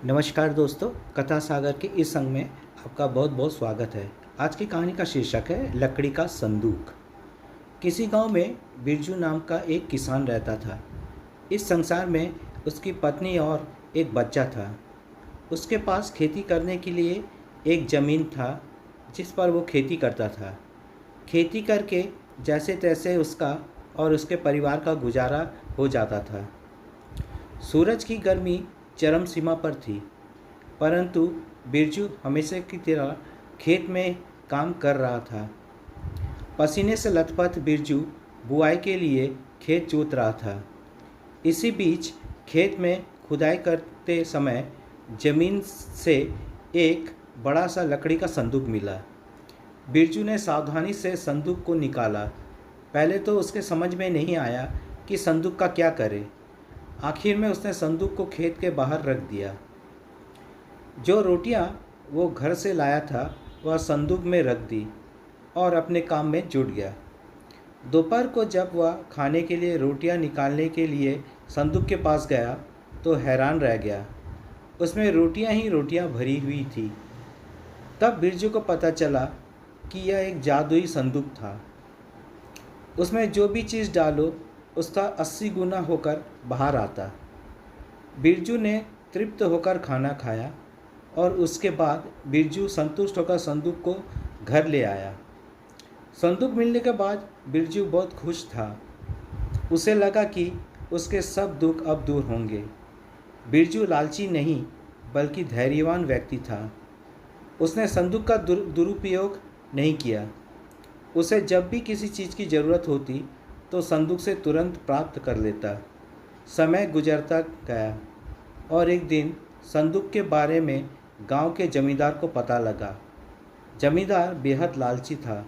नमस्कार दोस्तों, कथा सागर के इस अंग में आपका बहुत बहुत स्वागत है। आज की कहानी का शीर्षक है लकड़ी का संदूक। किसी गांव में बिरजू नाम का एक किसान रहता था। इस संसार में उसकी पत्नी और एक बच्चा था। उसके पास खेती करने के लिए एक ज़मीन था जिस पर वो खेती करता था। खेती करके जैसे तैसे उसका और उसके परिवार का गुजारा हो जाता था। सूरज की गर्मी चरम सीमा पर थी, परंतु बिरजू हमेशा की तरह खेत में काम कर रहा था। पसीने से लथपथ बिरजू बुआई के लिए खेत जोत रहा था। इसी बीच खेत में खुदाई करते समय जमीन से एक बड़ा सा लकड़ी का संदूक मिला। बिरजू ने सावधानी से संदूक को निकाला। पहले तो उसके समझ में नहीं आया कि संदूक का क्या करे। आखिर में उसने संदूक को खेत के बाहर रख दिया। जो रोटियां वो घर से लाया था वह संदूक में रख दी और अपने काम में जुट गया। दोपहर को जब वह खाने के लिए रोटियां निकालने के लिए संदूक के पास गया तो हैरान रह गया। उसमें रोटियां ही रोटियां भरी हुई थी। तब बिरजू को पता चला कि यह एक जादुई संदूक था। उसमें जो भी चीज़ डालो उसका 80 गुना होकर बाहर आता। बिरजू ने तृप्त होकर खाना खाया और उसके बाद बिरजू संतुष्ट होकर संदूक को घर ले आया। संदूक मिलने के बाद बिरजू बहुत खुश था। उसे लगा कि उसके सब दुख अब दूर होंगे। बिरजू लालची नहीं बल्कि धैर्यवान व्यक्ति था। उसने संदूक का दुरुपयोग नहीं किया। उसे जब भी किसी चीज़ की ज़रूरत होती तो संदूक से तुरंत प्राप्त कर लेता। समय गुजरता गया और एक दिन संदूक के बारे में गांव के जमींदार को पता लगा। जमींदार बेहद लालची था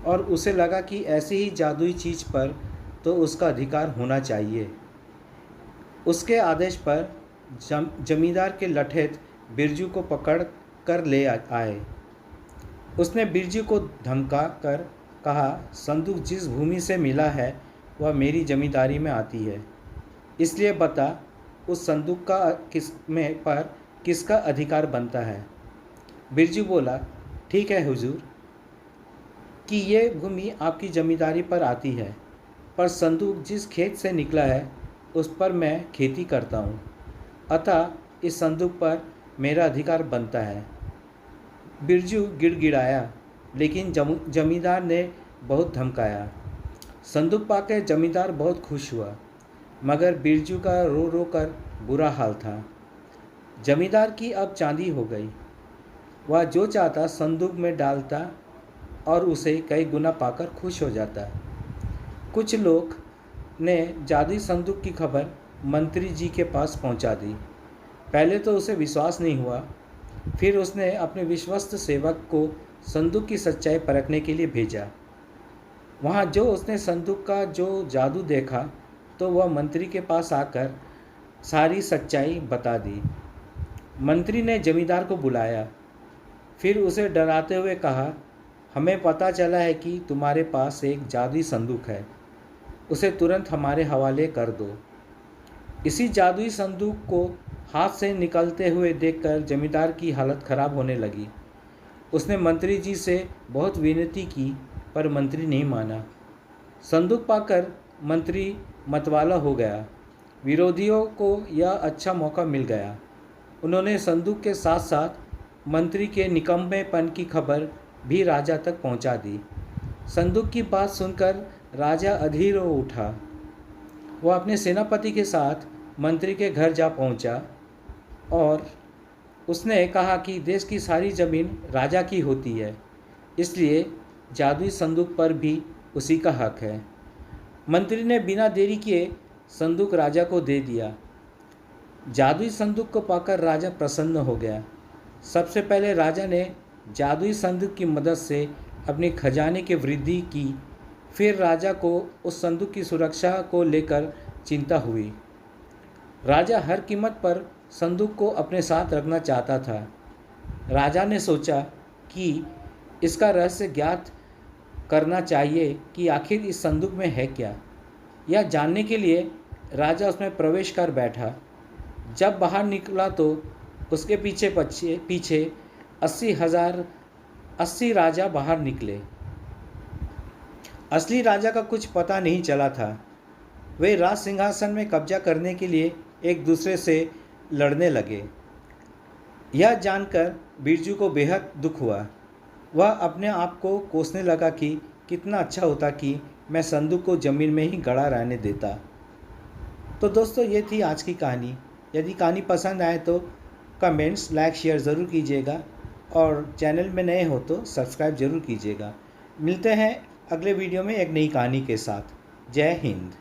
और उसे लगा कि ऐसी ही जादुई चीज़ पर तो उसका अधिकार होना चाहिए। उसके आदेश पर जमींदार के लठेत बिरजू को पकड़ कर ले आए। उसने बिरजू को धमका कर कहा, संदूक जिस भूमि से मिला है वह मेरी जमींदारी में आती है, इसलिए बता उस संदूक का किसका अधिकार बनता है। बिरजू बोला, ठीक है हुजूर कि ये भूमि आपकी जमींदारी पर आती है, पर संदूक जिस खेत से निकला है उस पर मैं खेती करता हूँ, अतः इस संदूक पर मेरा अधिकार बनता है। बिरजू गिड़गिड़ाया, लेकिन जमींदार ने बहुत धमकाया। संदूक पाकर जमींदार बहुत खुश हुआ, मगर बिरजू का रो रो कर बुरा हाल था। जमींदार की अब चांदी हो गई। वह जो चाहता संदूक में डालता और उसे कई गुना पाकर खुश हो जाता। कुछ लोग ने जादुई संदूक की खबर मंत्री जी के पास पहुंचा दी। पहले तो उसे विश्वास नहीं हुआ, फिर उसने अपने विश्वस्त सेवक को संदूक की सच्चाई परखने के लिए भेजा। वहाँ जो उसने संदूक का जो जादू देखा तो वह मंत्री के पास आकर सारी सच्चाई बता दी। मंत्री ने जमींदार को बुलाया, फिर उसे डराते हुए कहा, हमें पता चला है कि तुम्हारे पास एक जादुई संदूक है, उसे तुरंत हमारे हवाले कर दो। इसी जादुई संदूक को हाथ से निकलते हुए देखकर जमींदार की हालत खराब होने लगी। उसने मंत्री जी से बहुत विनती की, पर मंत्री नहीं माना। संदूक पाकर मंत्री मतवाला हो गया। विरोधियों को यह अच्छा मौका मिल गया। उन्होंने संदूक के साथ साथ मंत्री के निकम्मेपन की खबर भी राजा तक पहुंचा दी। संदूक की बात सुनकर राजा अधीर हो उठा। वह अपने सेनापति के साथ मंत्री के घर जा पहुंचा और उसने कहा कि देश की सारी ज़मीन राजा की होती है, इसलिए जादुई संदूक पर भी उसी का हक है। मंत्री ने बिना देरी किए संदूक राजा को दे दिया। जादुई संदूक को पाकर राजा प्रसन्न हो गया। सबसे पहले राजा ने जादुई संदूक की मदद से अपने खजाने की वृद्धि की। फिर राजा को उस संदूक की सुरक्षा को लेकर चिंता हुई। राजा हर कीमत पर संदूक को अपने साथ रखना चाहता था। राजा ने सोचा कि इसका रहस्य ज्ञात करना चाहिए कि आखिर इस संदूक में है क्या। यह जानने के लिए राजा उसमें प्रवेश कर बैठा। जब बाहर निकला तो उसके पीछे पीछे पीछे 80 राजा बाहर निकले। असली राजा का कुछ पता नहीं चला था। वे राज सिंहासन में कब्जा करने के लिए एक दूसरे से लड़ने लगे। यह जानकर बिरजू को बेहद दुख हुआ। वह अपने आप को कोसने लगा कि कितना अच्छा होता कि मैं संदूक को ज़मीन में ही गड़ा रहने देता। तो दोस्तों, ये थी आज की कहानी। यदि कहानी पसंद आए तो कमेंट्स, लाइक, शेयर ज़रूर कीजिएगा और चैनल में नए हो तो सब्सक्राइब ज़रूर कीजिएगा। मिलते हैं अगले वीडियो में एक नई कहानी के साथ। जय हिंद।